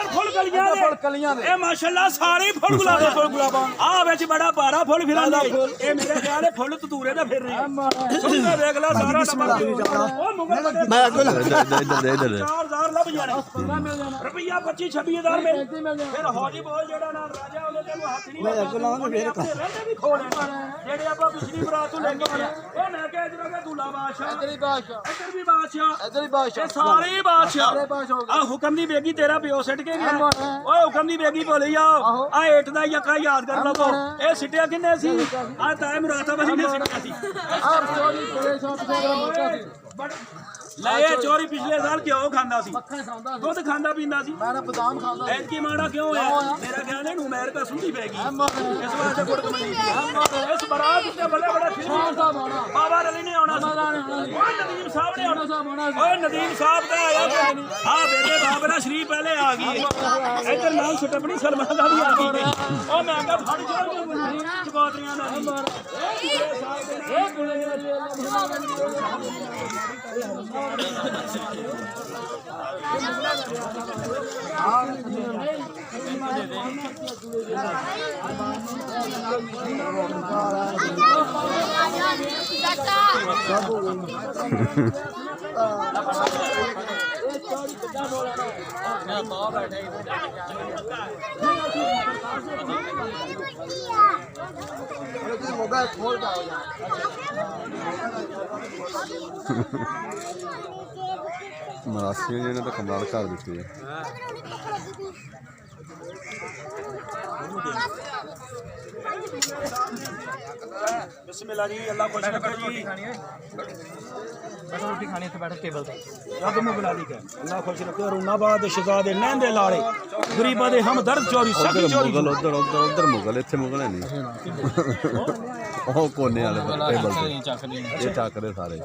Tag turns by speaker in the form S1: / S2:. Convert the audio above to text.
S1: इधर फुल कलियां दे ए माशाल्लाह सारे फुल गुलाब आ विच बड़ा पारा फुल फिरांदे ए मेरे ख्याल है फुल ततूरे दा फिर रहे सुनदा देख ला सारा नंबर ओ मुगल मैं इधर 4000 लभ जाने रुपया 25 26000 में फिर हौजी बोल जेड़ा ना राजा ओने तेनु हाथ नहीं मैं अग लाऊंगा फिर रहंदे भी खोल जेड़े आपा पिछली बरात तो लेके गए ओ मैं कह इधर का दूल्हा बादशाह इधर भी बादशाह सारे बादशाह आ हुक्म दी बेगी तेरा पियो सट के गया ओए हुक्म दी बेगी बोली आओ आ एट दा यका याद कर लवो ए सिटिया किने सी आ ताए मुरादा वसी ने सिटिया सी आ चोरी बड़े ले चोरी पिछले साल क्यों खांदा सी दूध खांदा पींदा सी मैं बादाम खांदा ऐतकी माड़ा क्यों होया मेरा ख्याल है उमर का सुंदी पैगी इस वास्ते गुड़ कमनी इस बारात से बड़ा बड़ा खान साहब आना बाबा अली ने आना ओए नदीम साहब ने आना ओए नदीम साहब का आया हां बेटे बाबरा शरीफ पहले आ गई इधर नाम छटपनी सलमान दा भी आ गई ओ मैं कहा फड़ छोड़ चकोतरियां दा ए मोबाइल खोल
S2: मरासी ने तो कमाल कर दी है
S1: बिस्मिल्लाह जी अल्लाह खुश रखे जी रोटी खानी थे बैठ टेबल पे रब मुगला दी के अल्लाह खुश रखे रूनाबाद शहजादे नैंदे लाड़े गरीबां दे हमदर्द चोरी सखी चोरी
S2: उधर मुगल इत्थे मुगल नहीं ओ कोने वाले टेबल पे ये चकदे सारे